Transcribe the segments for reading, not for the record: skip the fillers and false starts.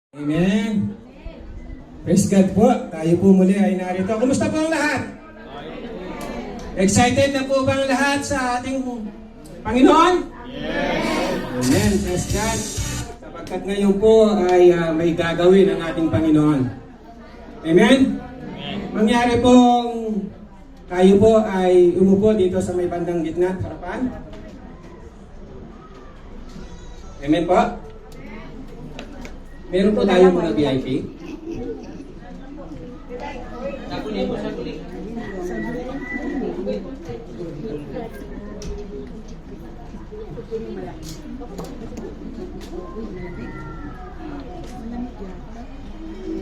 Amen. Praise God po. Tayo po muli ay narito. Kumusta po ang lahat? Excited na po ba ang lahat sa ating Panginoon? Yes! Amen. Praise God. Sapagkat ngayon po ay may gagawin ang ating Panginoon. Amen? Mangyari pong tayo po ay umupo dito sa may bandang gitna, harapan. Amen po? Meron po tayong mga VIP.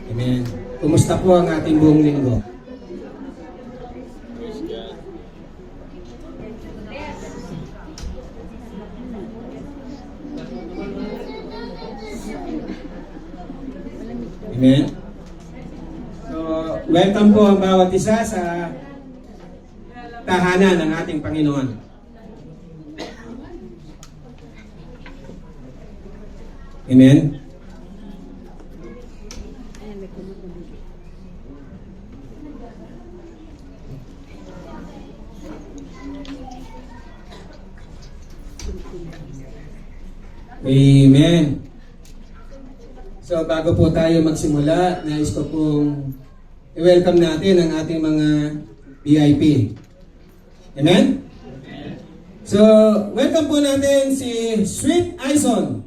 Amen. Kumusta po ang ating buong linggo? Amen. So, welcome po ang bawat isa sa tahanan ng ating Panginoon. Amen. Amen. So bago po tayo magsimula, nais ko pong i-welcome natin ang ating mga VIP. Amen? So, welcome po natin si Sweet Aison.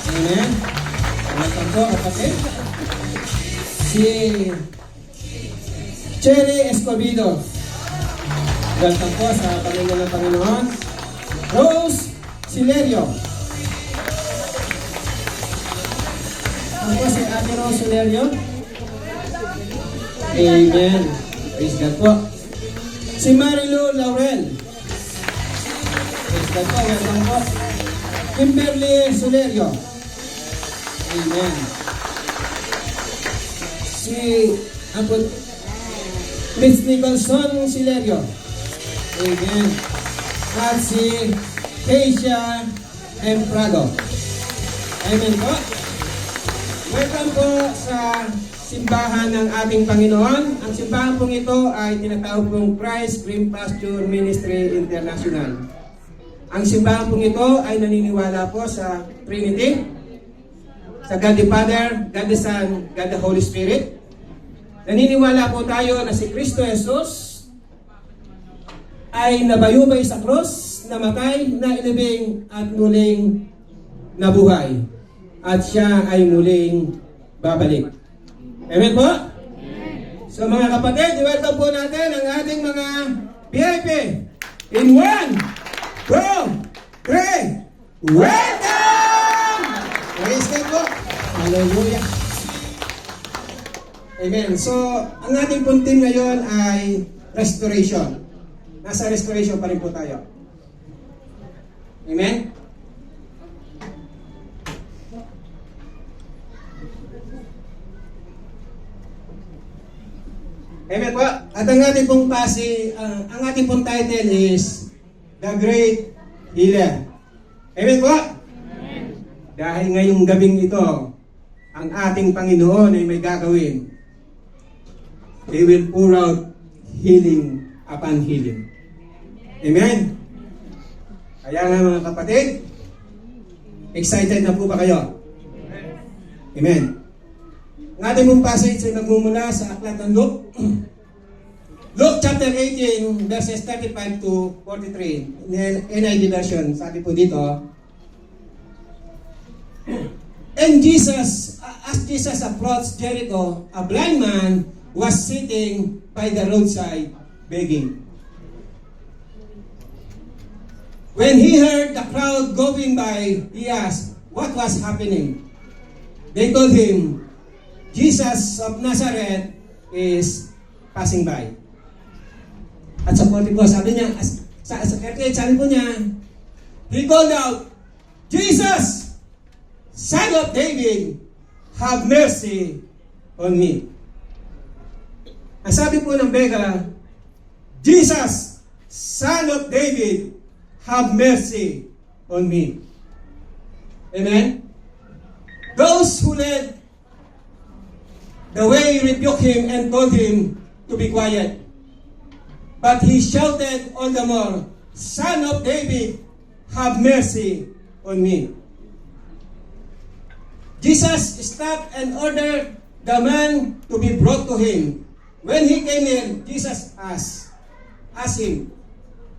Amen? Welcome po, kapatid. Si Cherry Escobedo. Welcome po sa Panginoon ng Panginoon. Rose Silerio. Ako si Ate Rose Silerio. Amen. Praise God po. Si Marilu Laurel. Praise God po. Welcome po. Kimberly Silerio. Amen. Si Miss Nicholson Silerio. Amen. At si Keisha M. Prado. Amen po. Welcome po sa simbahan ng ating Panginoon. Ang simbahan pong ito ay tinatawag pong Christ Green Pasture Ministry International. Ang simbahan pong ito ay naniniwala po sa Trinity, sa God the Father, God the Son, God the Holy Spirit. Naniniwala po tayo na si Kristo Jesus ay nabayubay sa krus, namatay, nailibing at muling nabuhay. At siya ay muling babalik. Amen po? Amen. So mga kapatid, i-welcome po natin ang ating mga VIP. In 1, 2, 3, welcome! Praise God po. Hallelujah. Amen. So, ang ating pong team ngayon ay restoration. Nasa restoration pa rin po tayo. Amen? Amen po. At ang ating pong ang ating pong title is The Great Healer. Amen po. Amen. Dahil ngayong gabing ito, ang ating Panginoon ay may gagawin. He will pour out healing upon healing. Amen. Kaya nga mga kapatid, excited na po ba kayo? Amen. Ang ating mong passage ay nagmumula sa aklat ng Luke. Luke chapter 18, verses 35 to 43. NIV version, sabi po dito. And Jesus, as Jesus approached Jericho, a blind man was sitting by the roadside begging. When he heard the crowd going by, he asked, what was happening? They told him, Jesus of Nazareth is passing by. At sa 44, sabi niya, sabi po niya, he called out, Jesus, Son of David, have mercy on me. Ang sabi po ng beggar, Jesus, Son of David, have mercy on me. Amen? those who led the way rebuked him and told him to be quiet. But he shouted all the more, "Son of David, have mercy on me." Jesus stopped and ordered the man to be brought to him. When he came in, Jesus asked him,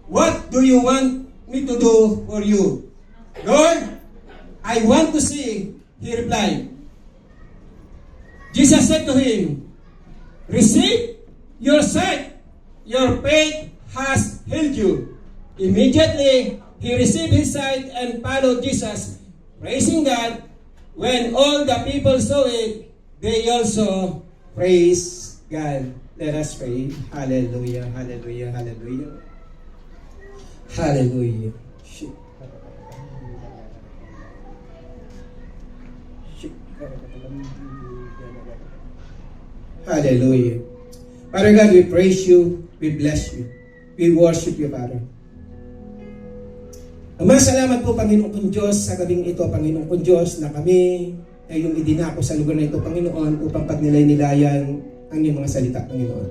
"What do you want me to do for you?" "Lord, I want to see," he replied. Jesus said to him, "Receive your sight. Your faith has healed you." Immediately, he received his sight and followed Jesus, praising God. When all the people saw it, they also praised God. Let us pray. Hallelujah, hallelujah, hallelujah. Hallelujah. Hallelujah. Father God, we praise you, we bless you, we worship you, Father. Ama, salamat po, Panginoon kong Diyos, sa gabing ito, Panginoon kong Diyos, na kami ay yung idinako sa lugar na ito, Panginoon, upang pagnilay-nilayan ang iyong mga salita, Panginoon.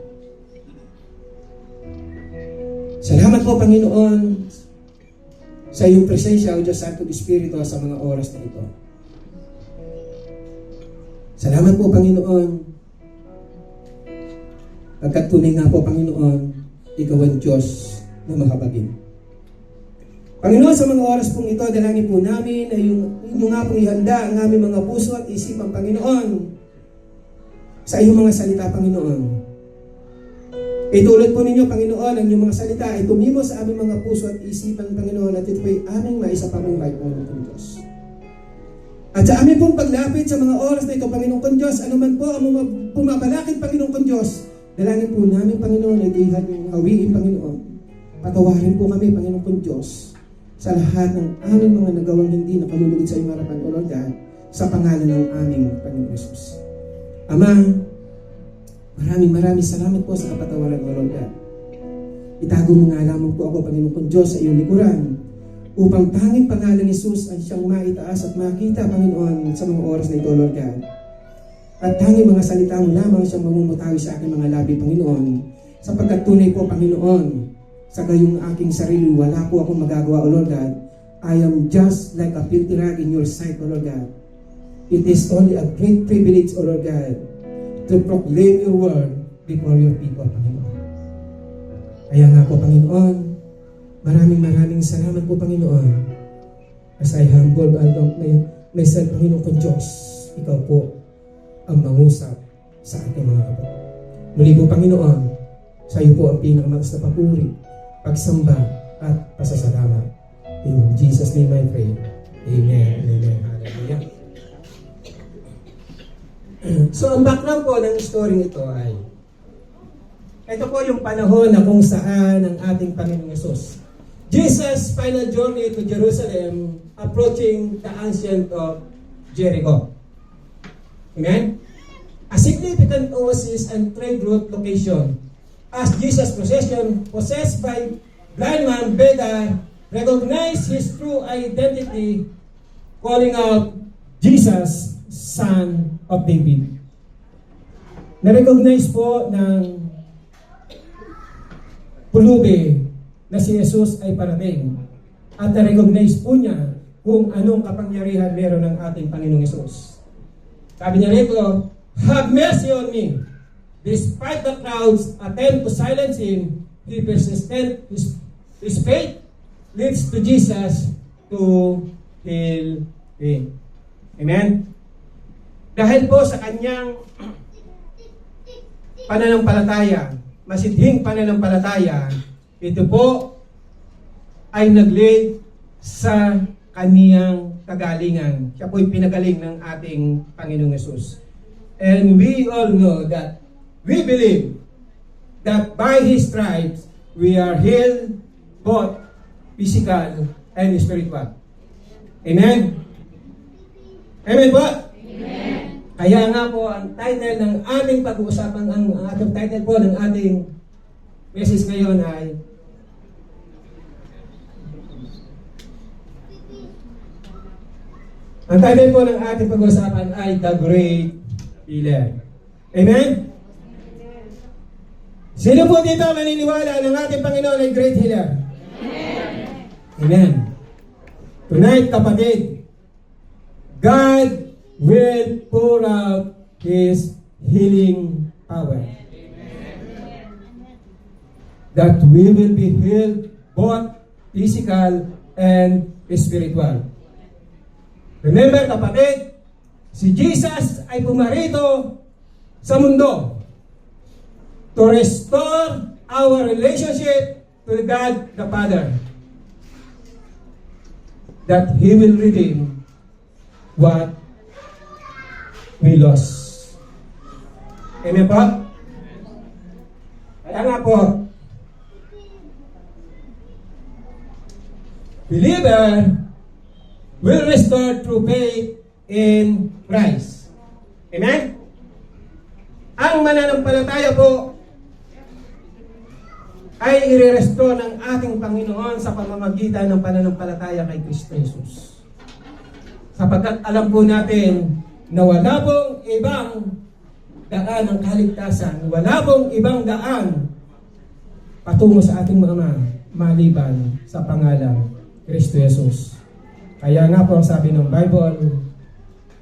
Salamat po, Panginoon, sa iyong presensya, O Diyos Santo Espiritu, sa mga oras na ito. Salamat po, Panginoon, pagkat tunay nga po, Panginoon, ikaw ang Diyos na mahabagin. Panginoon, sa mga oras pong ito, dalangin po namin na yung nga pong ihanda ang aming mga puso at isipan, Panginoon, sa iyong mga salita, Panginoon. Itulad po ninyo, Panginoon, ang iyong mga salita ay tumimo sa aming mga puso at isipan, Panginoon, at ito ay aming maisapamuhay, Panginoon kong Diyos. At sa aming pong paglapit sa mga oras na ito, Panginoon kong Diyos, anuman po ang pumabalakid, Panginoon kong Diyos, dalangin po namin, Panginoon, ay ito'y hawiin, Panginoon. Patawarin po kami, Panginoon kong Diyos, sa lahat ng aming mga nagawang hindi nakalulugod sa iyong harapan, O Lord God, sa pangalan ng aming Panginoon Jesus. Ama, maraming salamat po sa kapatawaran, O Lord God. Itago mo nga lamang po ako, Panginoon kong Diyos, sa iyong likuran, upang tanging pangalan ni Jesus ang siyang maitaas at makita, Panginoon, sa mga oras na ito, Lord God. At tanging mga salita mo lamang siyang mamumutawi sa aking mga labi, Panginoon, sapagkat tunay po, Panginoon, sa gayong aking sarili, wala po akong magagawa, O Lord God. I am just like a filthy rag in your sight, O Lord God. It is only a great privilege, O Lord God, to proclaim your word before your people, Panginoon. Kaya nga po, Panginoon, maraming salamat po, Panginoon. As I humble myself, Panginoon kong Diyos, ikaw po ang mangusap sa ating mga kapatid. Muli po, Panginoon, sa iyo po ang pinakamatas na papuri, pagsamba at pasasalamat. In Jesus' name I pray. Amen. Amen. Hallelujah. So, ang background po ng story ito ay ito po yung panahon na kung saan ang ating Panginoong Yesus, Jesus' final journey to Jerusalem, approaching the ancient of Jericho. Amen? A significant oasis and trade route location, as Jesus' procession, possessed by blind man Beda, recognized his true identity, calling out, "Jesus, Son of David." Na-recognize po ng pulubi na si Jesus ay parating. At na-recognize po niya kung anong kapangyarihan meron ng ating Panginoong Jesus. Sabi niya rito, "Have mercy on me." Despite the crowd's attempt to silence him, he persisted. His faith leads to Jesus to heal him. Amen? Dahil po sa kanyang pananampalataya, masidhing pananampalataya, ito po ay nag-lead sa kaniyang kagalingan. Siya po'y pinagaling ng ating Panginoong Yesus. And we all know that we believe that by His stripes, we are healed both physical and spiritual. Amen? Amen po? Amen. Kaya nga po, ang title ng ating pag-uusapan, ang ating title po ng ating message ngayon ay Ang title po ng ating pag-uusapan ay The Great Healer. Amen? Sino po dito maniniwala ng ating Panginoon ay Great Healer? Amen. Tonight, kapatid, God will pour out His healing power. That we will be healed both physical and spiritual. Remember, kapatid, si Jesus ay pumarito sa mundo to restore our relationship to God the Father. That He will redeem what we lost. Amen po? Kaya nga po, believer will restore through faith in Christ. Amen? Ang mananampalataya po ay i-restore ng ating Panginoon sa pamamagitan ng pananampalataya kay Kristo Jesus. Sapagkat alam po natin na wala pong ibang daan ng kaligtasan, wala pong ibang daan patungo sa ating mga maliban sa pangalan Kristo Jesus. Kaya nga po ang sabi ng Bible,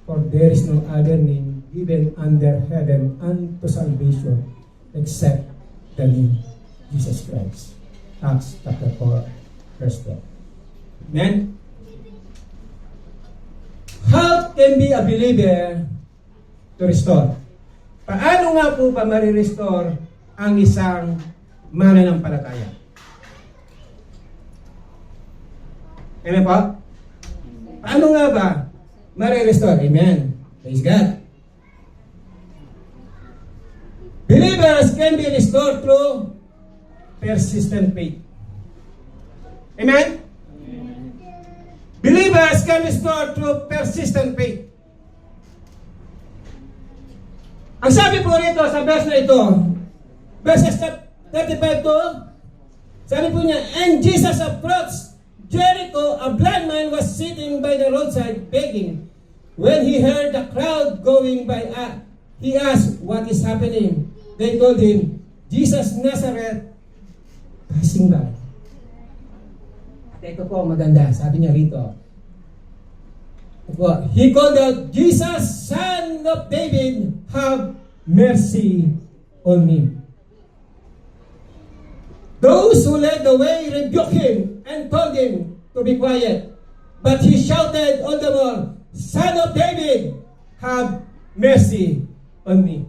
for there is no other name given under heaven unto salvation except the name Jesus Christ. Acts chapter 4, verse 12. Amen? How can be a believer to restore? Paano nga po ba marirestore ang isang mananampalataya? Amen po? Paano nga ba marirestore? Amen. Praise God. Believers can be restored through persistent faith. Amen? Believers can restore through persistent faith. Ang sabi po rito sa verse na ito, verses 35 to, sabi po niya, and Jesus approached Jericho, a blind man was sitting by the roadside begging. When he heard the crowd going by, he asked, what is happening? They told him, Jesus Nazareth passing by. At ito po maganda, sabi niya rito. He called out, Jesus, Son of David, have mercy on me. Those who led the way rebuked him and told him to be quiet. But he shouted all the more, Son of David, have mercy on me.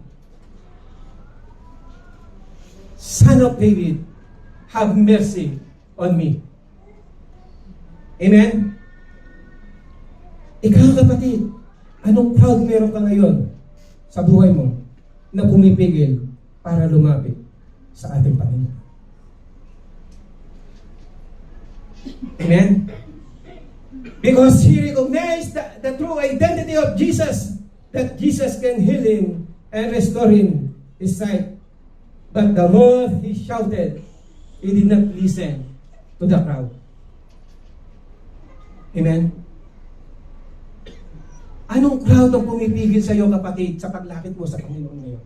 Son of David, have mercy on me. Amen? Ikaw kapatid, anong proud meron ka ngayon sa buhay mo na pumipigil para lumapit sa ating Panginoon? Amen? Because he recognized the true identity of Jesus, that Jesus can heal him and restore him his sight. But the more he shouted, he did not listen to the crowd. Amen? Anong crowd ang pumipigil sa iyo, kapatid, sa paglapit mo sa Panginoon ngayon?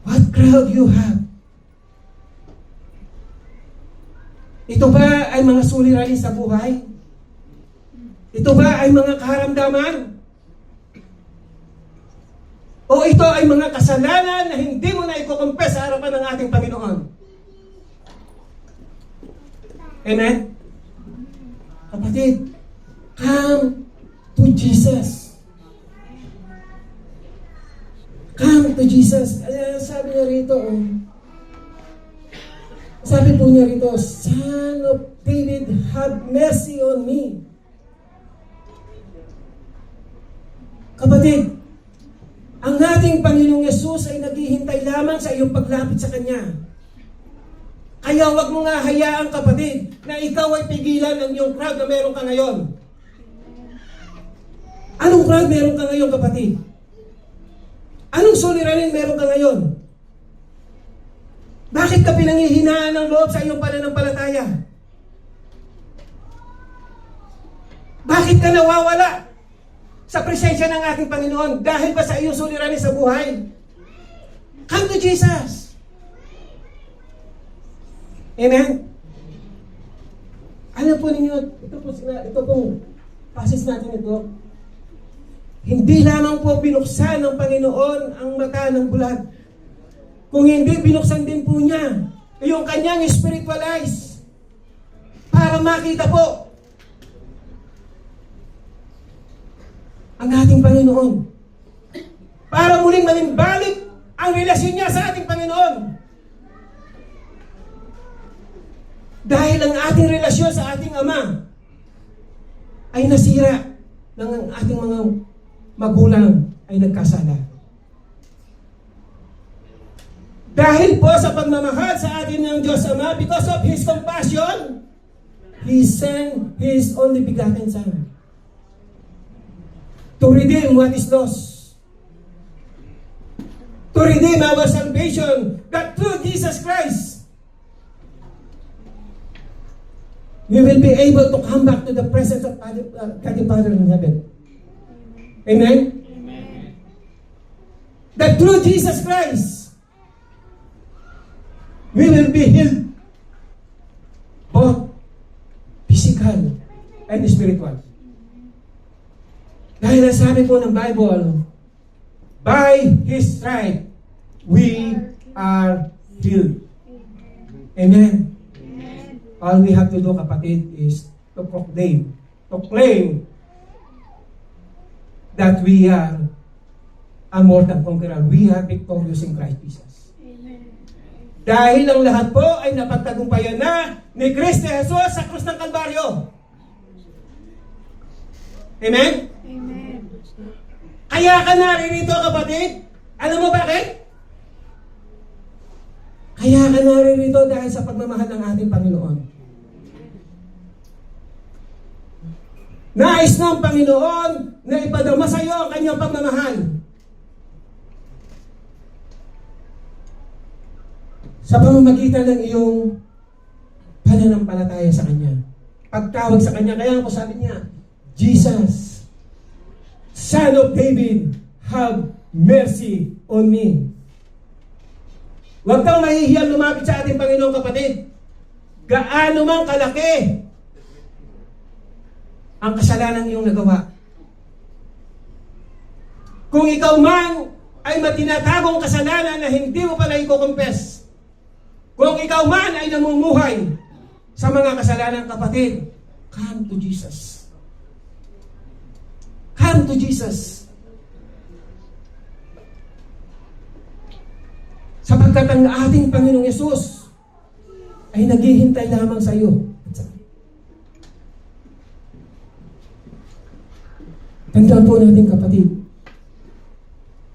What crowd you have? Ito ba ay mga suliranin sa buhay? Ito ba ay mga karamdaman? O ito ay mga kasalanan na hindi mo na ikukumpes sa harapan ng ating Panginoon? Amen? Kapatid, come to Jesus. Come to Jesus. Sabi niya rito, sabi po niya rito, Son of David, have mercy on me. Kapatid, ang ating Panginoong Yesus ay naghihintay lamang sa iyong paglapit sa Kanya. Kaya wag mo nga hayaan, kapatid, na ikaw ay pigilan ng iyong crowd na meron ka ngayon. Anong crowd meron ka ngayon, kapatid? Anong suliranin meron ka ngayon? Bakit ka pinanghihinaan ng loob sa iyong pananampalataya? Bakit ka nawawala sa presensya ng ating Panginoon? Dahil ba sa iyong suliranin sa buhay? Come to Jesus. Amen? Alam po ninyo, ito pong passage natin ito, hindi lamang po binuksan ng Panginoon ang mata ng bulag. Kung hindi, binuksan din po niya yung kanyang spiritual eyes para makita po ang ating Panginoon. Para muling malimbalik ang relasyon niya sa ating Panginoon. Dahil ang ating relasyon sa ating Ama ay nasira ng ating mga magulang ay nagkasala. Dahil po sa pagmamahal sa atin ng Diyos Ama, because of His compassion, He sent His only begotten Son to redeem what is lost, to redeem our salvation, that through Jesus Christ, we will be able to come back to the presence of God the Father in heaven. Amen? Amen. That through Jesus Christ, we will be healed, both physical and spiritual. Dahil nasabi po ng Bible, by His stripe, we are healed. Amen. All we have to do, kapatid, is to claim that we are a more than conqueror. We are victorious in Christ Jesus. Amen. Dahil ang lahat po ay napagtagumpayan na ni Kristo Jesus sa krus ng Kalbaryo. Amen? Amen. Kaya ka naririto, kapatid. Alam mo bakit? Kaya ka naririto dahil sa pagmamahal ng ating Panginoon. Nais ng Panginoon na ipadama sa iyo ang kanyang pagmamahal. Sa pamamagitan ng iyong pananampalataya sa Kanya. Pagtawag sa Kanya, kaya po sabi niya, Jesus, Son of David, have mercy on me. Huwag kang mahihiyang lumapit sa ating Panginoong kapatid. Gaano mang kalaki ang kasalanan iyong nagawa. Kung ikaw man ay matinatagong kasalanan na hindi mo pala i-confess, kung ikaw man ay namumuhay sa mga kasalanan, kapatid, come to Jesus. Come to Jesus. Sapagkat ang ating Panginoong Yesus ay naghihintay lamang sa iyo. Tandaan po natin, kapatid,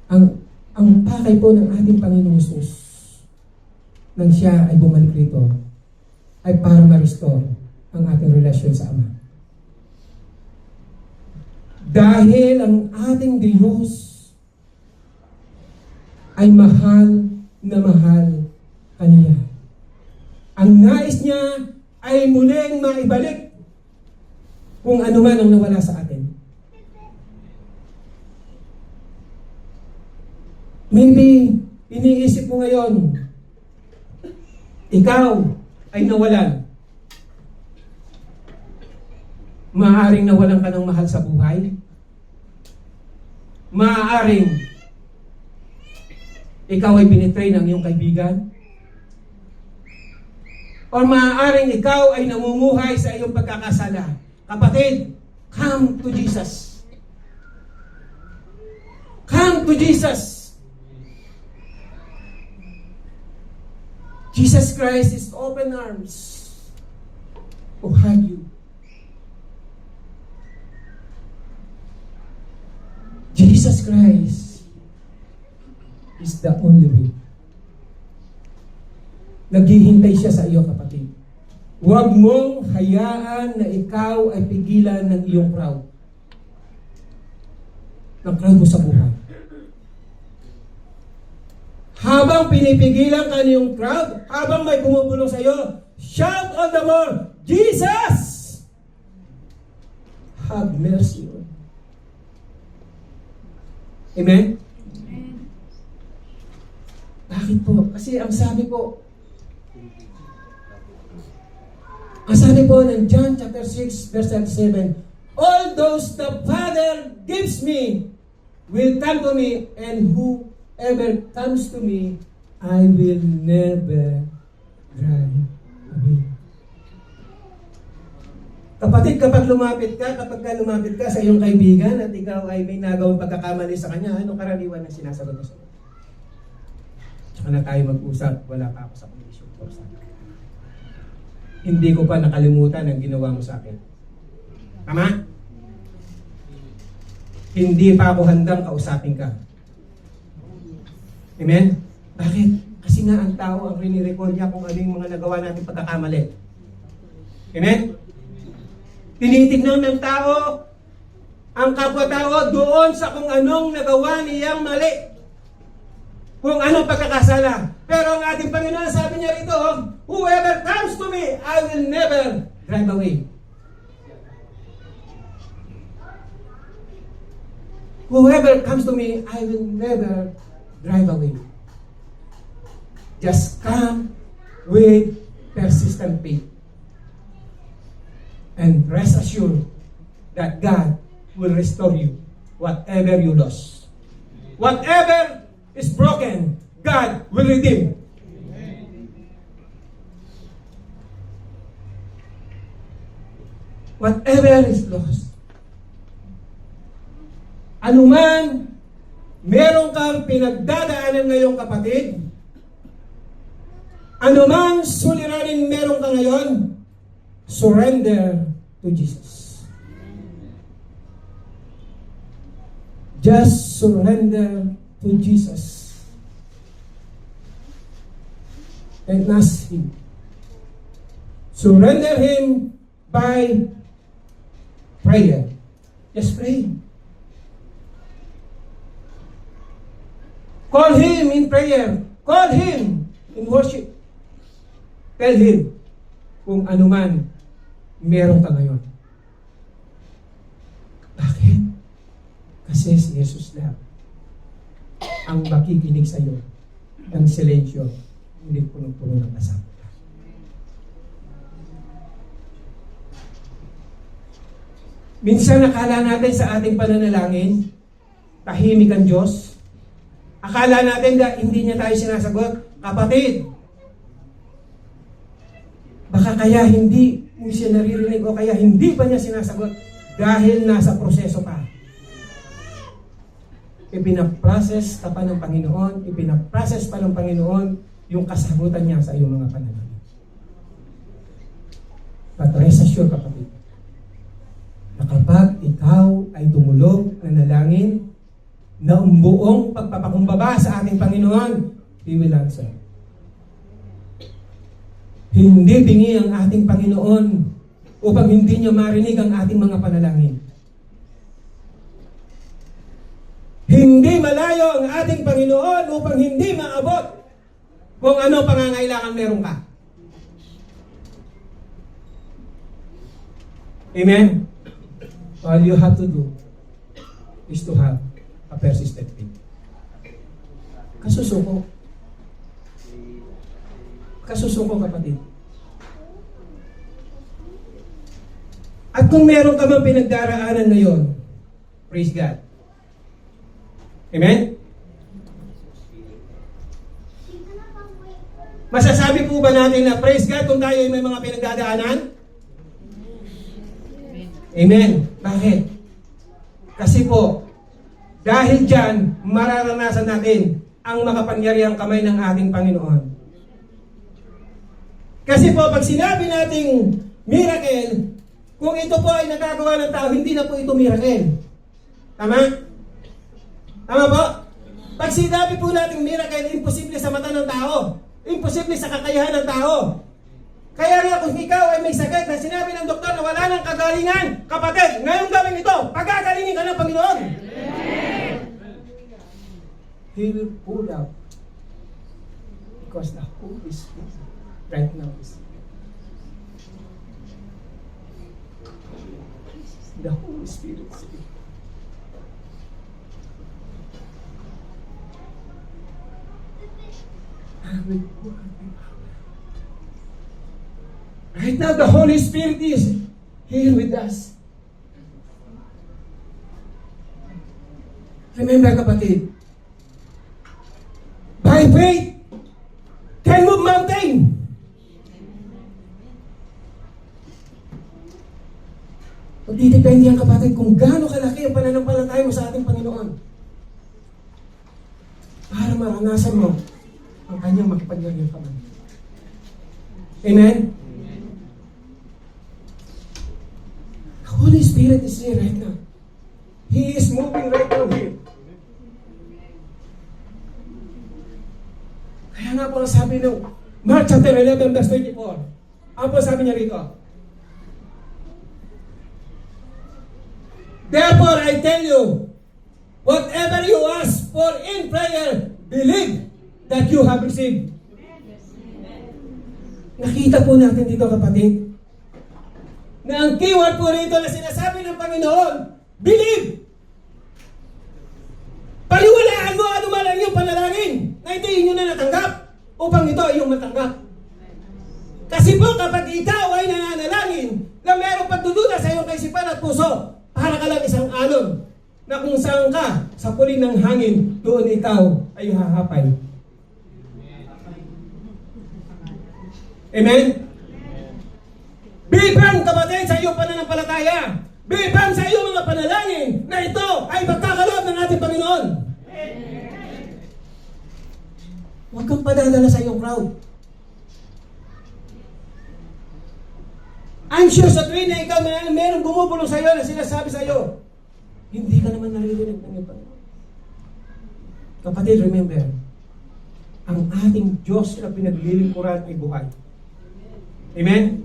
ang pakay po ng ating Panginoong Yesus nang siya ay bumalik rito ay para ma-restore ang ating relasyon sa Ama. Dahil ang ating Diyos ay mahal na mahal kaniya. Ang nais niya ay muling maibalik kung ano man ang nawala sa atin. Maybe, iniisip mo ngayon, ikaw ay nawalan. Maaaring nawalan ka ng mahal sa buhay. Maaaring ikaw ay binitray ng iyong kaibigan. O maaaring ikaw ay namumuhay sa iyong pagkakasala. Kapatid, come to Jesus. Come to Jesus. Jesus Christ is open arms to hug you. Jesus Christ is the only way. Naghihintay siya sa iyo, kapatid. Huwag mong hayaan na ikaw ay pigilan ng iyong crowd. Ng crowd mo sa buhay. Habang pinipigilan ka niyong crowd, habang may bumubulong sa iyo, shout all the more, Jesus! have mercy on me. Amen? Bakit po? Kasi ang sabi po ng John chapter 6 verse 37, all those the Father gives me will come to me, and whoever comes to me, I will never drive away. Kapatid, kapag lumapit ka sa iyong kaibigan at ikaw ay may nagawang pagkakamali sa kanya, anong karaniwan na sinasagot mo sa iyo? Tsaka na tayo mag-usap, wala pa ako sa kondisyon for sa akin. Hindi ko pa nakalimutan ang ginawa mo sa akin. Tama? Hindi pa ako handang kausapin ka. Amen? Bakit? Kasi nga ang tao ang rinirecord niya kung ano yung mga nagawa natin pagkakamali. Amen? Tinitignan ng tao ang kapwa-tao doon sa kung anong nagawa niyang mali. Kung anong pagkakasala. Pero ang ating Panginoon, sabi niya rito, whoever comes to me, I will never drive away. Whoever comes to me, I will never drive away. Just come with persistent faith. And rest assured that God will restore you whatever you lost. Whatever is broken, God will redeem. Whatever is lost. Anuman meron kang pinagdadaanan ngayong kapatid, anumang suliranin meron ka ngayon, surrender to Jesus. Just surrender to Jesus. And ask Him. Surrender Him by prayer. Just pray. Call Him in prayer. Call Him in worship. Tell Him kung ano man meron ka ngayon. Bakit? Kasi si Jesus lang ang makikinig sa iyo ng silensyo, hindi punong-puno ng kasama. Minsan akala natin sa ating pananalangin, tahimik ang Diyos. Akala natin na hindi niya tayo sinasagot. Kapatid, baka kaya hindi mo siya naririnig o kaya hindi pa niya sinasagot dahil nasa proseso pa. Ipinaprocess ka pa ng Panginoon, ipinaprocess pa ng Panginoon yung kasagutan niya sa iyong mga panalangin. But rest assured, kapatid, na kapag ikaw ay tumulog na nalangin na buong pagpapakumbaba sa ating Panginoon, He will answer. Hindi bingi ang ating Panginoon upang hindi niya marinig ang ating mga panalangin. Hindi malayo ang ating Panginoon upang hindi maabot kung ano pangangailangan meron ka. Amen? All you have to do is to have a persistent faith. Kasusuko. Kasusuko, kapatid. At kung meron ka bang pinagdaraanan ngayon, praise God. Amen? Masasabi po ba natin na praise God kung tayo ay may mga pinagdadaanan? Amen. Bakit? Kasi po, dahil dyan, mararanasan natin ang makapangyarihang kamay ng ating Panginoon. Kasi po, pag sinabi nating miracle, kung ito po ay nagagawa ng tao, hindi na po ito miracle. Tama? Tama po? Pag sinabi po nating miracle, imposible sa mata ng tao. Imposible sa kakayahan ng tao. Kaya nga kung ikaw ay may sakit na sinabi ng doktor na wala ng kagalingan, kapatid, ngayong gawin ito, pagagalingin ka ng Panginoon. He will pull out because the Holy Spirit right now is The Holy Spirit say, I will pour out my power. Right now, the Holy Spirit is here with us. Remember, kapatid, by faith, can move mountain. Magdidepende yan, kapatid, kung gaano kalaki ang pananampalataya mo sa ating Panginoon para maranasan mo ang kanyang makapangyarihan kamay. Amen? The Holy Spirit is here right now. He is moving right now here. Kaya nga po sabi ng Mark chapter 11 verse 24. Ano po sabi niya rito? Therefore I tell you, whatever you ask for in prayer, believe that you have received. Nakita po natin dito, kapatid, na ang keyword po rito na sinasabi ng Panginoon, believe. Paliwalaan mo ano man ang iyong panalangin na hindi inyo na natanggap upang ito ay iyong matanggap. Kasi po kapag ikaw ay nananalangin na mayroong pagdududa sa iyong kaisipan at puso, para ka lang isang alon na kung saan ka sa puli ng hangin, doon ikaw ay hahapay. Amen? Be firm, kapatid, sa iyong pananampalataya. Be firm sa iyong mga panalangin na ito ay magkakaloob ng ating Panginoon. Huwag kang padadala sa iyong crowd. I'm sure sa tuwing na ikaw na mayroong bumubulong sa iyo na sinasabi sa iyo, hindi ka naman naririnig ng iyong Panginoon. Kapatid, remember, ang ating Diyos na pinaglilingkuran ay buhay. Amen?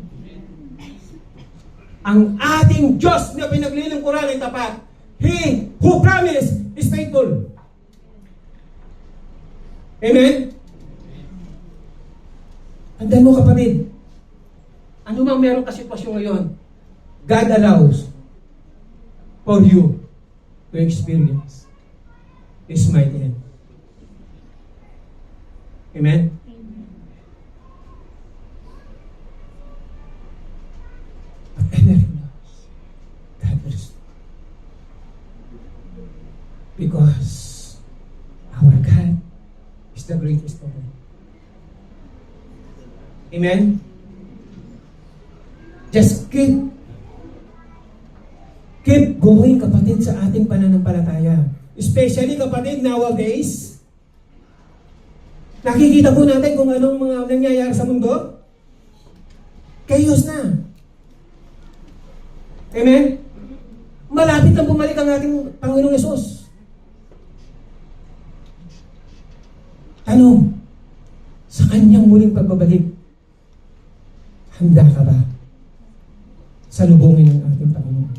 Ang ating Diyos na pinaglilingkuran ay tapat. He who promised is faithful. Amen? Tandaan mo, kapatid, ano mang meron ka sitwasyon ngayon, God allows for you to experience His mighty hand. Amen? But anything else, God will restore. Because our God is the greatest of all. Amen? Just keep going, kapatid, sa ating pananampalataya. Especially, kapatid, nowadays, nakikita po natin kung anong mga nangyayari sa mundo. Chaos na. Amen? Malapit lang bumalik ang ating Panginoong Yesus. Ano? Sa kanyang muling pagbabalik, handa ka ba salubungin ng ating Panginoon?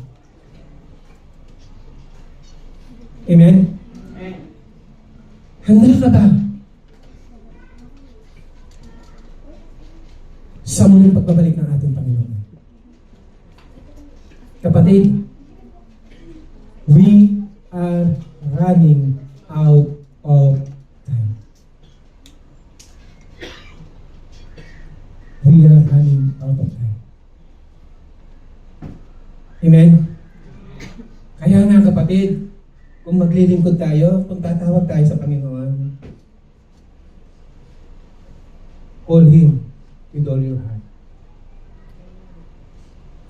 Amen? Handa ka ba sa muling pagbabalik ng ating Panginoon? Kapatid, we are running out of time. We are running out of time. Amen? Kaya nga, kapatid, kung maglilingkod tayo, kung tatawag tayo sa Panginoon, call Him with all your heart.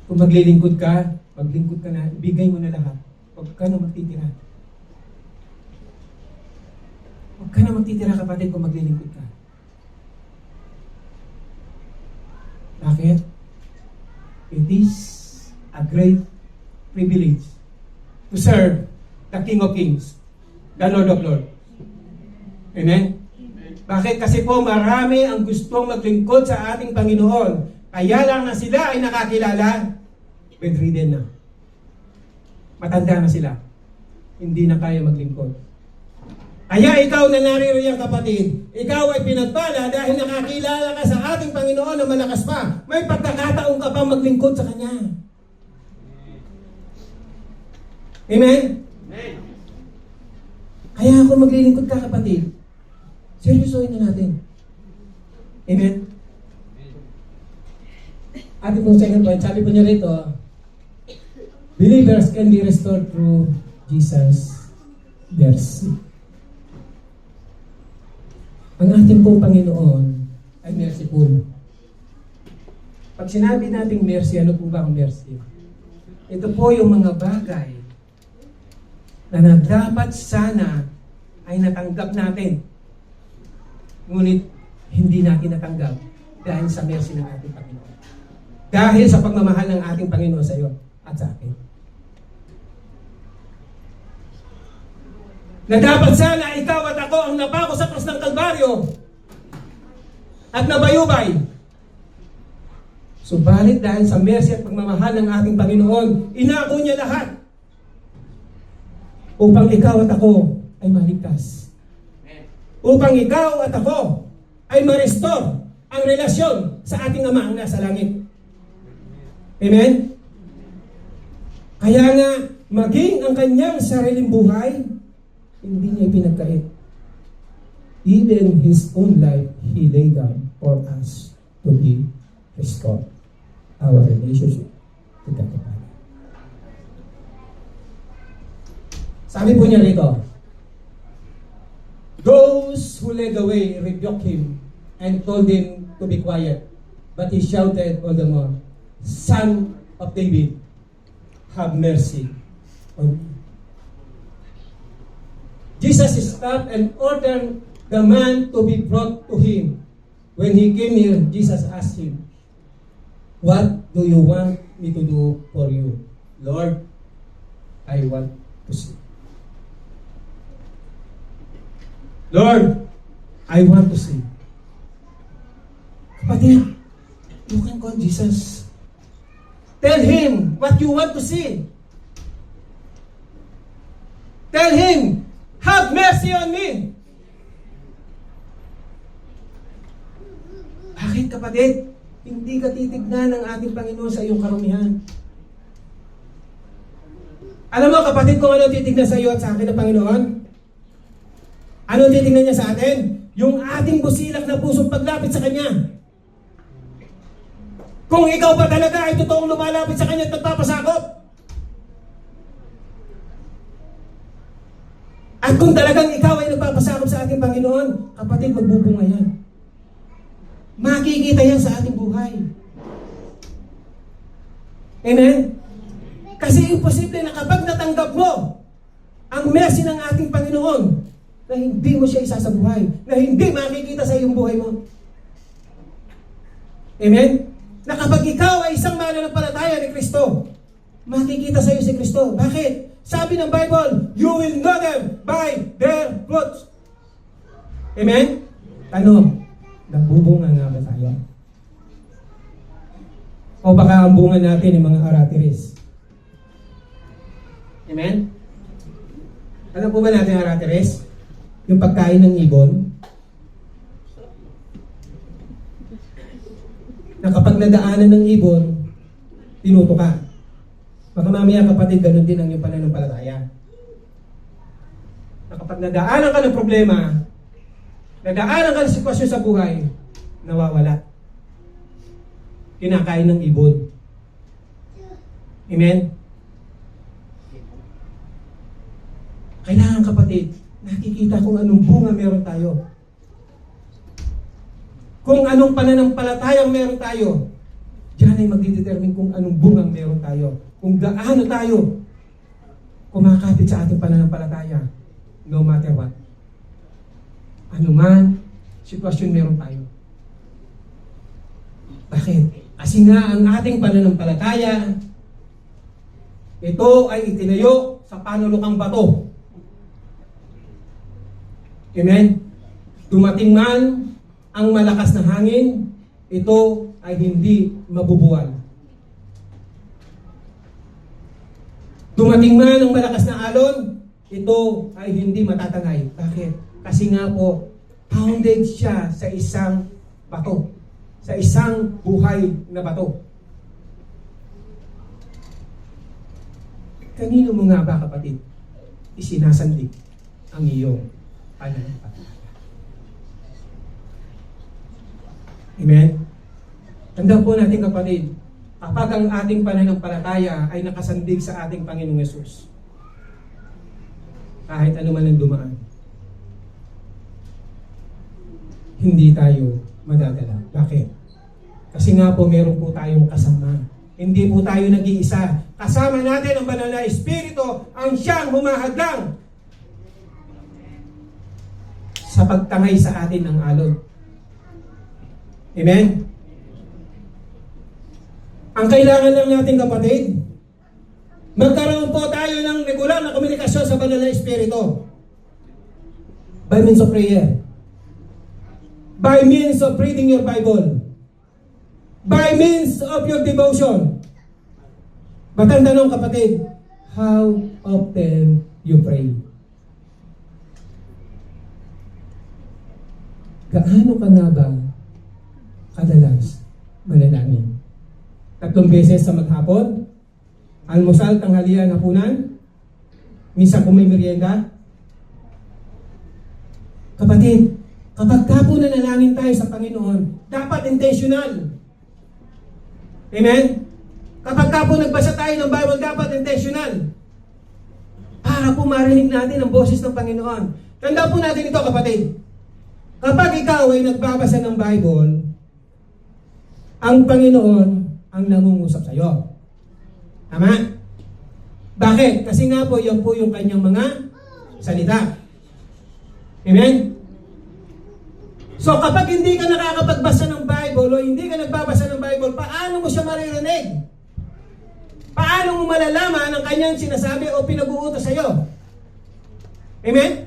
Kung maglilingkod ka, maglingkod ka na, ibigay mo na lahat. Huwag ka na magtitira. Huwag ka na magtitira, kapatid, kung maglilingkod ka. Bakit? It is a great privilege to serve the King of Kings, the Lord of Lords. Amen? Bakit? Kasi po marami ang gustong maglingkod sa ating Panginoon. Kaya lang na sila ay nakakilala, bedridden na. Matanda na sila. Hindi na kaya maglingkod. Kaya ikaw na naririyan, kapatid, ikaw ay pinagpala dahil nakakilala ka sa ating Panginoon na malakas pa. May pagkakataon ka pa maglingkod sa Kanya. Amen? Kaya kung maglilingkod ka, kapatid, seryosohin na natin. Amen? Ating pong second point, sabi po niya rito, believers can be restored through Jesus' mercy. Ang ating pong Panginoon ay merciful. Pag sinabi nating mercy, ano po ba ang mercy? Ito po yung mga bagay na dapat sana ay natanggap natin. Ngunit hindi natin natanggap dahil sa mercy ng ating Panginoon. Dahil sa pagmamahal ng ating Panginoon sa iyo at sa akin. Na dapat sana ikaw at ako ang napako sa krus ng Kalbaryo at nabayubay. Subalit dahil sa mercy at pagmamahal ng ating Panginoon, inako niya lahat upang ikaw at ako ay maligtas. Upang ikaw at ako ay ma-restore ang relasyon sa ating Ama ang nasa langit. Amen? Kaya nga, maging ang kanyang sariling buhay, hindi niya pinagkait. Even His own life, He laid down for us to be restored. Our relationship to God the Father. Sabi po niya rito, those who led the way rebuked him and told him to be quiet. But he shouted all the more, Son of David, have mercy on me. Jesus stopped and ordered the man to be brought to him. When he came here, Jesus asked him, what do you want me to do for you? Lord, I want to see. Lord, I want to see. Kapatid, you can call Jesus. Tell Him what you want to see. Tell Him, have mercy on me. Bakit, kapatid? Hindi ka titignan ng ating Panginoon sa iyong karumihan. Alam mo, kapatid, kung ano titignan sa iyo at sa akin ng Panginoon? Ano titignan niya sa atin? Yung ating busilak na pusong paglapit sa Kanya. Kung ikaw ba talaga ay totoong lumalapit sa Kanya at nagpapasakop. At kung talagang ikaw ay nagpapasakop sa ating Panginoon, kapatid, magbubunga yan. Makikita yan sa ating buhay. Amen? Kasi imposible na kapag natanggap mo ang mercy ng ating Panginoon, na hindi mo siya isa sa buhay, na hindi makikita sa iyong buhay mo. Amen? Na kapag ikaw ay isang mananampalataya ni Kristo, makikita sa iyo si Kristo. Bakit? Sabi ng Bible, you will know them by their fruits. Amen? Tanong, nagbubunga nga ba tayo? O baka ang bunga natin yung mga aratiris? Amen? Alam po ba natin ang aratiris? Yung pagkain ng ibon? Na kapag nadaanan ng ibon, tinuto ka. Baka mamaya, kapatid, ganun din ang iyong pananampalataya. Na kapag nadaanan ka ng problema, nadaanan ka ng sitwasyon sa buhay, nawawala. Kinakain ng ibon. Amen? Kailangan, kapatid, nakikita kung anong bunga meron tayo. Kung anong pananampalatayang meron tayo, diyan ay magdedetermine kung anong bungang meron tayo. Kung gaano tayo kumakapit sa ating pananampalataya, no matter what. Ano man, sitwasyon meron tayo. Bakit? Kasi nga ang ating pananampalataya, ito ay itinayo sa panulukang bato. Amen? Dumating man ang malakas na hangin, ito ay hindi mabubuwal. Dumating man ang malakas na alon, ito ay hindi matatangay. Bakit? Kasi nga po, founded siya sa isang bato. Sa isang buhay na bato. Kanino mo nga ba, kapatid, isinasandig ang iyong pananampalataya? Amen? Tandaan po natin, kapatid, kapag ang ating pananampalataya ay nakasandig sa ating Panginoong Yesus, kahit ano man ang dumaan, hindi tayo madadala. Bakit? Kasi nga po, meron po tayong kasama. Hindi po tayo nag-iisa. Kasama natin ang banal na Espiritu, ang siyang humahadlang sa pagtangay sa atin ng alon. Amen? Ang kailangan lang natin, kapatid, magkaroon po tayo ng regular na komunikasyon sa banal na Espiritu. By means of prayer. By means of reading your Bible. By means of your devotion. But ang tanong, kapatid, how often you pray? Gaano ka nga ba kadalas manalangin? 3 beses sa maghapon? Almusal, tanghalian, hapunan? Minsan kung may merienda? Kapatid, kapag ka po nanalangin tayo sa Panginoon, dapat intentional. Amen? Kapag ka po nagbasa tayo ng Bible, dapat intentional. Para po marinig natin ang boses ng Panginoon. Tandaan po natin ito, kapatid. Kapag ikaw ay nagbabasa ng Bible, ang Panginoon ang nangungusap sa iyo. Tama? Bakit? Kasi nga po, yan po yung kanyang mga salita. Amen? So kapag hindi ka nakakapagbasa ng Bible o hindi ka nagbabasa ng Bible, paano mo siya maririnig? Paano mo malalaman ang kanyang sinasabi o pinag-uutos sa iyo? Amen?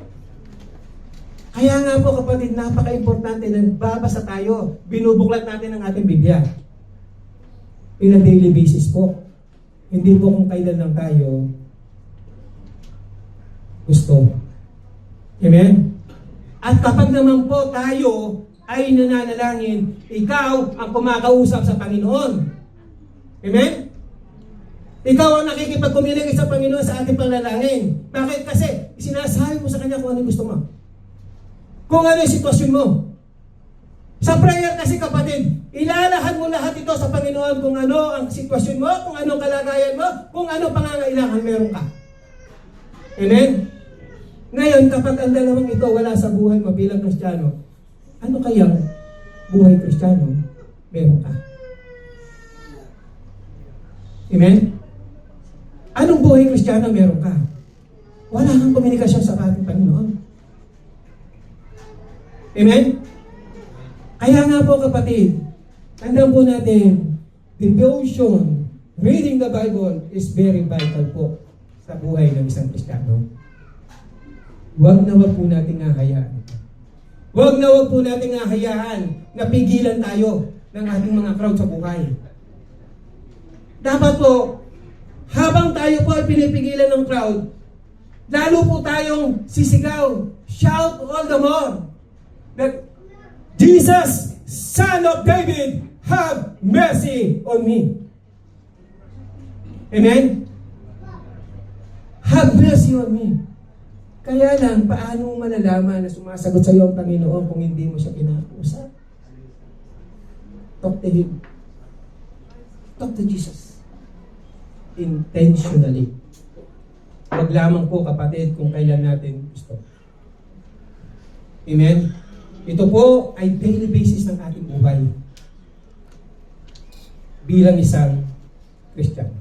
Kaya nga po, kapatid, napaka-importante na nagbabasa tayo. Binubuklat natin ang ating Biblia. In a daily basis po. Hindi po kung kailan lang tayo gusto. Amen? At kapag naman po tayo ay nananalangin, ikaw ang kumakausap sa Panginoon. Amen? Ikaw ang nakikipag-communicate sa Panginoon sa ating panalangin. Bakit? Kasi sinasabi mo sa Kanya kung ano gusto mo. Kung ano yung sitwasyon mo. Sa prayer kasi, kapatid, ilalahan mo lahat ito sa Panginoon kung ano ang sitwasyon mo, kung ano ang kalagayan mo, kung ano pangangailangan meron ka. Amen? Ngayon, kapag ang dalawang ito wala sa buhay mo bilang Kristiyano, ano kayang buhay Kristiyano meron ka? Amen? Anong buhay Kristiyano meron ka? Wala kang komunikasyon sa ating Panginoon. Amen? Kaya nga po, kapatid, tandaan po natin, devotion, reading the Bible is very vital po sa buhay ng isang Kristiyano. Huwag na huwag po natin hahayaan. Huwag na huwag po natin hahayaan na pigilan tayo ng ating mga crowd sa buhay. Dapat po, habang tayo po ay pinipigilan ng crowd, lalo po tayong sisigaw, shout all the more, that Jesus, Son of David, have mercy on me. Amen? Have mercy on me. Kaya lang, paano mo malalaman na sumasagot sa iyo ang Panginoon kung hindi mo siya kinakausap? Talk to Him. Talk to Jesus. Intentionally. Huwag lamang po, kapatid, kung kailan natin gusto. Amen? Ito po ay daily basis ng ating buhay bilang isang Kristiyano.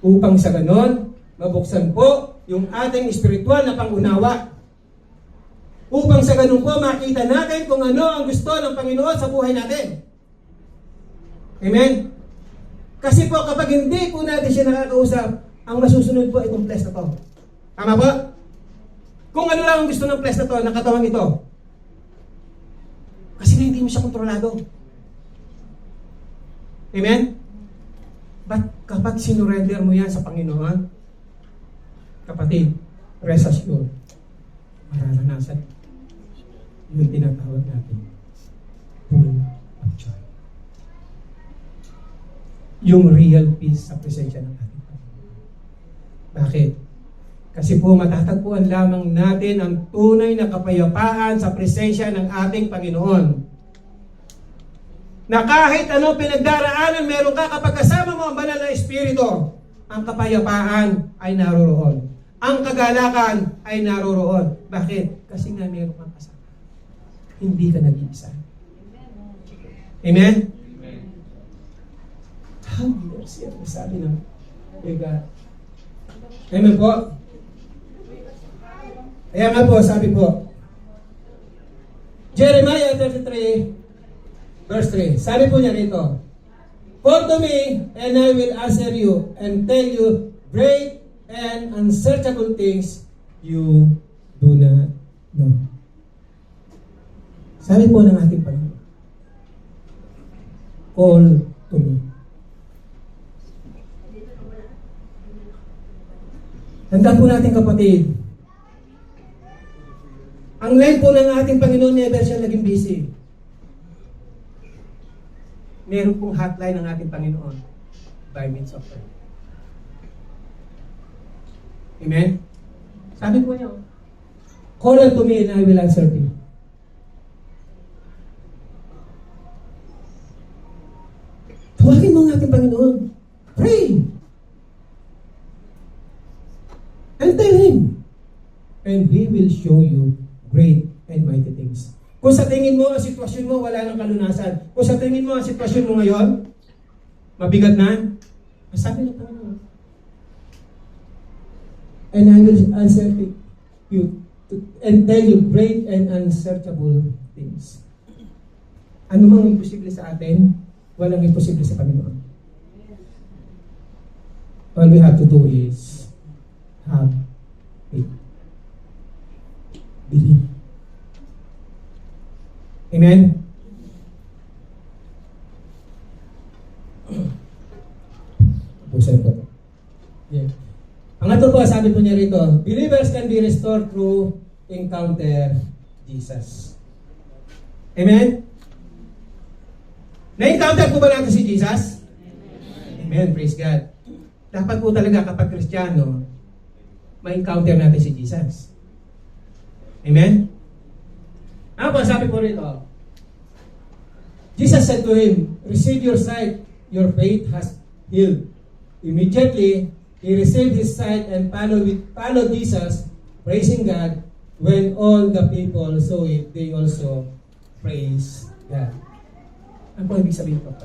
Upang sa ganon, mabuksan po yung ating espiritual na pangunawa. Upang sa ganon po, makita natin kung ano ang gusto ng Panginoon sa buhay natin. Amen? Kasi po, kapag hindi po natin siya nakakausap, ang masusunod po ay itong flesh na to. Tama po? Kung ano lang ang gusto ng flesh na to, ng katawang ito. Kasi na hindi mo siya kontrolado. Amen? But kapag sinurrender mo yan sa Panginoon, kapatid, rest assured, mararanasan yung tinatawag natin, full of joy. Yung real peace sa presensya ng ating Panginoon. Bakit? Kasi po matatagpuan lamang natin ang tunay na kapayapaan sa presensya ng ating Panginoon. Na kahit ano pinagdaraanan meron ka kapag kasama mo ang banal na Espiritu, ang kapayapaan ay naroroon. Ang kagalakan ay naroroon. Bakit? Kasi nga meron kang kasama. Hindi ka nag-iisa. Amen? Have mercy ang sabi ng God. Amen po. Ayan nga po, sabi po. Jeremiah 33 verse 3. Sabi po niya rito, "For to me, and I will answer you, and tell you great and unsearchable things you do not know." Sabi po ng ating Panginoon, call to me. Tanda po natin kapatid, ang line po ng ating Panginoon, never siya naging busy. Meron pong hotline ng ating Panginoon by means of prayer. Amen? Sabi po niya, call unto me and I will answer thee. Tawagin mo ang ating Panginoon. Pray! And tell Him. And He will show you great and mighty things. Kung sa tingin mo, ang sitwasyon mo, wala nang kalunasan. Kung sa tingin mo, ang sitwasyon mo ngayon, mabigat na, sabi ng Panginoon, and I will answer you and tell you great and unsearchable things. Ano mang imposible sa atin, walang imposible sa Panginoon. All we have to do is have faith. Believe. Amen? Busan po. Yeah. Pangatlo po, sabi po niya rito, believers can be restored through encounter Jesus. Amen? Na-encounter po ba natin si Jesus? Amen. Praise God. Dapat po talaga kapag Kristiyano, ma-encounter natin si Jesus. Amen? Ano po, sabi po rito, Jesus said to him, "Receive your sight, your faith has healed." Immediately, he received his sight and followed Jesus, praising God. When all the people saw it, they also praised God. Ano po ibig sabihin po?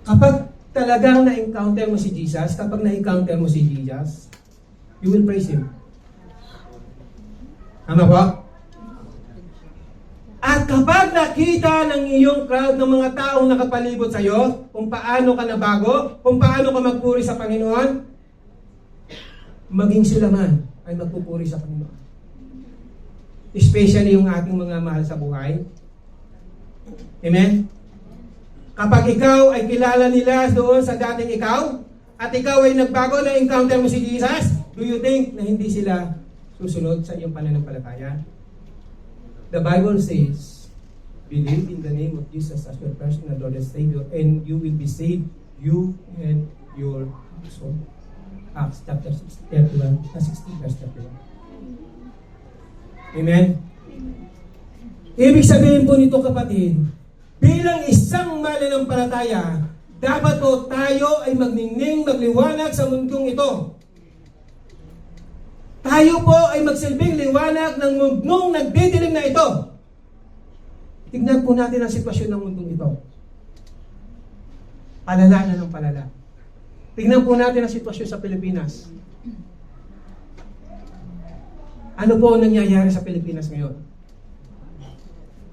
Kapag talagang na-encounter mo si Jesus, kapag na-encounter mo si Jesus, you will praise Him. Tama po? At kapag nakita ng iyong crowd ng mga taong nakapalibot sa iyo, kung paano ka nabago, kung paano ka magpuri sa Panginoon, maging sila man ay magpupuri sa Panginoon. Especially yung ating mga mahal sa buhay. Amen? Kapag ikaw ay kilala nila doon sa dating ikaw, at ikaw ay nagbago na encounter mo si Jesus, do you think na hindi sila susunod sa iyong pananampalataya? The Bible says, believe in the name of Jesus as your personal Lord and Savior, and you will be saved, you and your soul. Acts chapter 16, verse 31. Amen? Ibig sabihin po nito kapatid, bilang isang mananampalataya, dapat po tayo ay magningning, magliwanag sa mundong ito. Tayo po ay magsilbing liwanag ng mundong nagdidilim na ito. Tignan po natin ang sitwasyon ng mundong ito. Palala na ng palala. Tignan po natin ang sitwasyon sa Pilipinas. Ano po ang nangyayari sa Pilipinas ngayon?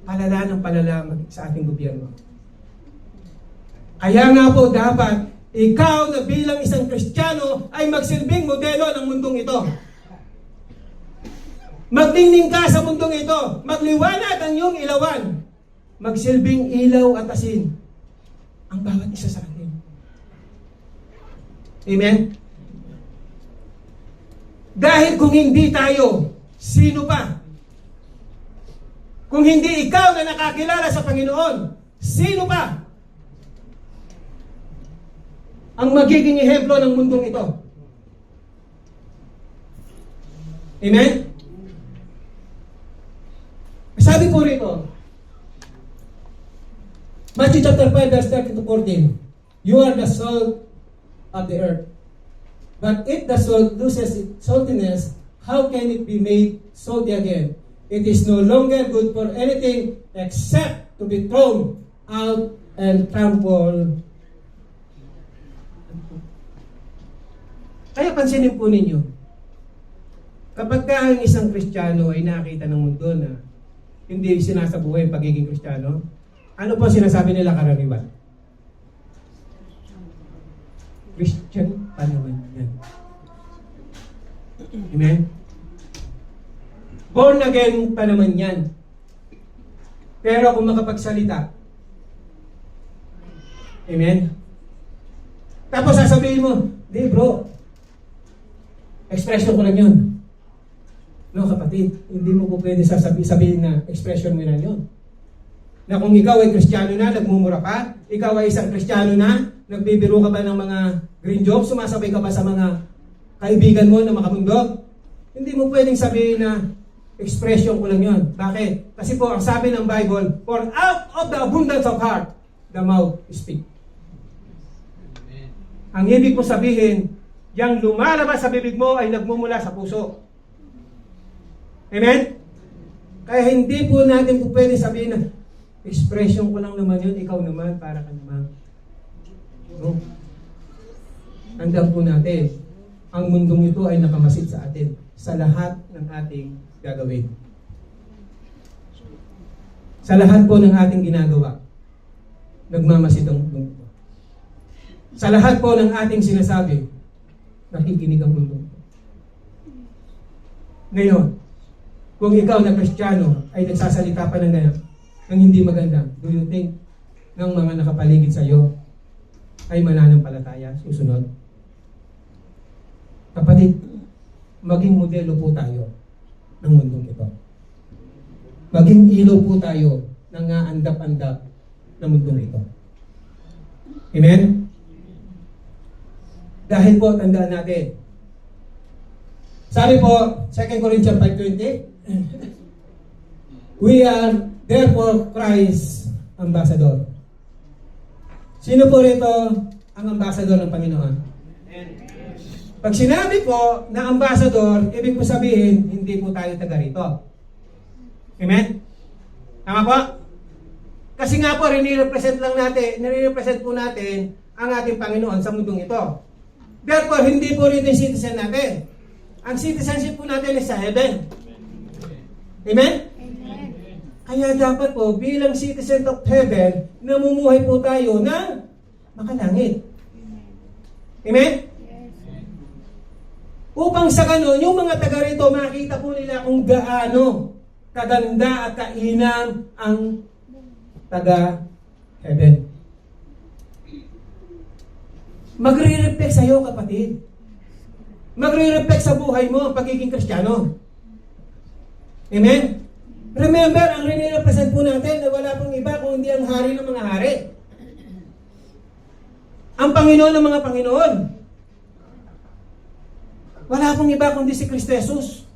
Palala ng palala sa ating gobyerno. Kaya nga po dapat, ikaw na bilang isang Kristiyano ay magsilbing modelo ng mundong ito. Magdingning ka sa mundong ito. Magliwanag ang iyong ilawan. Magsilbing ilaw at asin ang bawat isa sa atin. Amen? Dahil kung hindi tayo, sino pa? Kung hindi ikaw na nakakilala sa Panginoon, sino pa? ang magiging ehemplo ng mundong ito. Amen? Sabi po rito, Matthew chapter 5 verse 13 to 14, you are the salt of the earth. But if the salt loses its saltiness, how can it be made salty again? It is no longer good for anything except to be thrown out and trampled. Kaya pansinin po ninyo, kapag ka ang isang Kristiyano ay nakita ng mundo na hindi sinasabuhay ang pagiging Kristiyano, ano po sinasabi nila karaniwan? Christian pa naman yan. Amen? Born again pa naman yan. Pero kung makapagsalita, amen? Tapos sasabihin mo, di bro, expression ko lang yun. No, kapatid, hindi mo po pwede sabihin na expression mo lang yun. Na kung ikaw ay Kristiyano na, nagmumura ka, ikaw ay isang Kristiyano na, nagbibiro ka ba ng mga green jokes, sumasabay ka ba sa mga kaibigan mo na makamundog? Hindi mo pwedeng sabihin na expression ko lang yun. Bakit? Kasi po, ang sabi ng Bible, for out of the abundance of heart, the mouth speaks. Ang ibig po sabihin, yung lumalabas sa bibig mo ay nagmumula sa puso. Amen? Kaya hindi po natin po pwede sabihin na expression ko lang naman yun, ikaw naman, para ka naman. No? Tandaan po natin, ang mundong ito ay nakamasid sa atin sa lahat ng ating gagawin. Sa lahat po ng ating ginagawa, nagmamasid ang mundo ito. Sa lahat po ng ating sinasabi, nakikinig ang mundo ito. Ngayon, kung ikaw na Kristiyano ay nagsasalita pa ng hindi maganda, do you think ng mga nakapaligid sa iyo ay mananampalataya, susunod? Kapatid, maging modelo po tayo ng mundong ito. Maging ilaw po tayo ng andap-andap ng mundong ito. Amen? Dahil po, tandaan natin, sabi po, 2 Corinthians 5:20, we are therefore Christ ambassador. Sino po rito ang ambassador ng Panginoon? Pag sinabi po na ambassador, ibig po sabihin, hindi po tayo taga rito. Amen? Tama po? Kasi nga po, nire-represent po natin ang ating Panginoon sa mundong ito. Therefore, hindi po rito yung citizen natin. Ang citizenship po natin is sa heaven. Amen? Kaya dapat po, bilang citizen of heaven, namumuhay po tayo ng makalangit. Amen? Upang sa ganon, yung mga taga rito, makita po nila kung gaano kaganda at kainam ang taga heaven. Magre-reflect sa iyo, kapatid. Magre-reflect sa buhay mo ang pagiging Kristiyano. Amen? Remember, ang rini-represent po natin na wala pong iba kung hindi ang hari ng mga hari. Ang Panginoon ng mga Panginoon. Wala pong iba kundi si Kristo Jesus.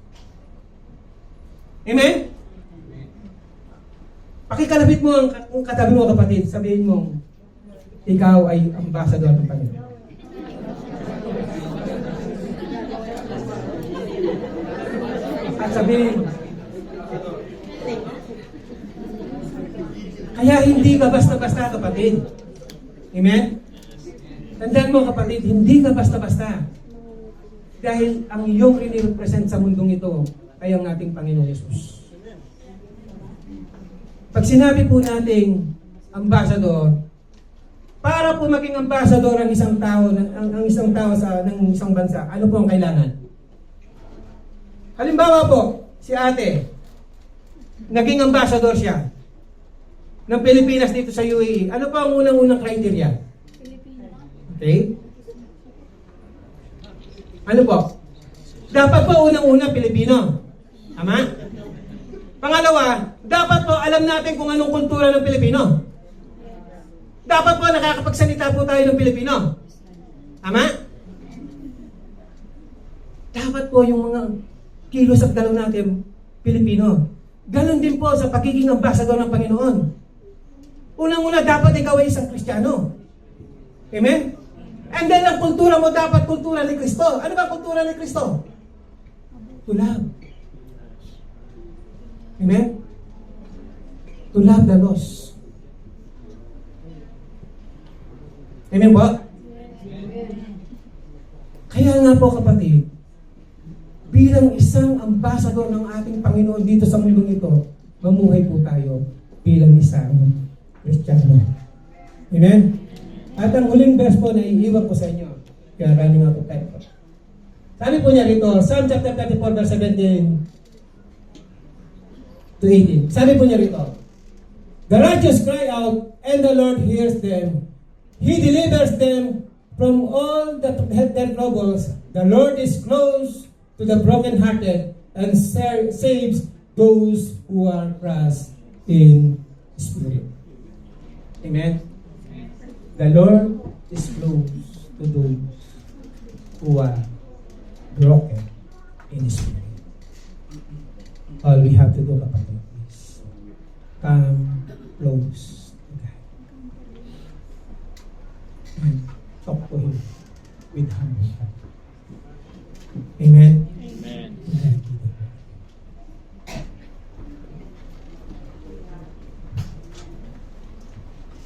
Amen? Pakikalapit mo ang katabi mo, kapatid. Sabihin mo, ikaw ay ambassador ng Panginoon. At sabihin, kaya hindi ka basta-basta, kapatid. Amen? Tandaan mo, kapatid, hindi ka basta-basta. Dahil ang iyong rini-represent sa mundong ito ay ang ating Panginoong Yesus. Pag sinabi po nating ambassador, para po maging ambassador ang isang tao ng isang bansa, ano po ang kailangan? Halimbawa po, si ate, naging ambassador siya ng Pilipinas dito sa UAE. Ano po ang unang-unang criteria? Okay? Ano po? Dapat po unang-una Pilipino. Tama? Pangalawa, dapat po alam natin kung anong kultura ng Pilipino. Dapat po nakakapagsalita po tayo ng Pilipino. Tama? Dapat po yung mga kilos at galaw natin, Pilipino. Ganon din po sa pagiging ambasador ng Panginoon. Unang-una, dapat ikaw ay isang Kristiyano. Amen? And then, ang kultura mo dapat kultura ni Kristo. Ano ba kultura ni Kristo? To love. Amen? To love the lost. Amen po? Kaya nga po kapatid, bilang isang ambasador ng ating Panginoon dito sa mundong ito, mamuhay po tayo bilang isang Kristiyano. Amen? At ang huling verse po na iiwan ko sa inyo, kaya running out of time po. Sabi po niya rito, Psalm chapter 34 verse 17 to 18. Sabi po niya rito, the righteous cry out, and the Lord hears them. He delivers them from all their troubles. The Lord is close to the brokenhearted and saves those who are crushed in spirit. Amen? The Lord is close to those who are broken in spirit. All we have to do, kapatid, is come close to God and talk to Him with humble heart. Amen? Amen.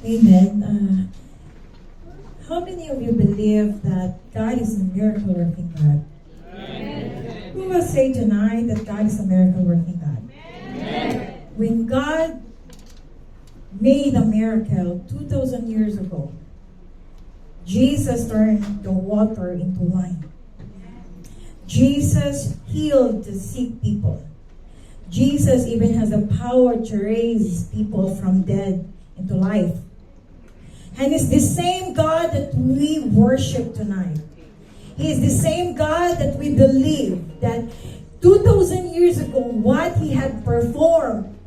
Amen. Amen. How many of you believe that God is a miracle working God? Amen. Who will say tonight that God is a miracle working God? Amen. When God made a miracle 2,000 years ago, Jesus turned the water into wine. Jesus healed the sick people. Jesus even has the power to raise people from dead into life. And it's the same God that we worship tonight. He is the same God that we believe that 2,000 years ago, what He had performed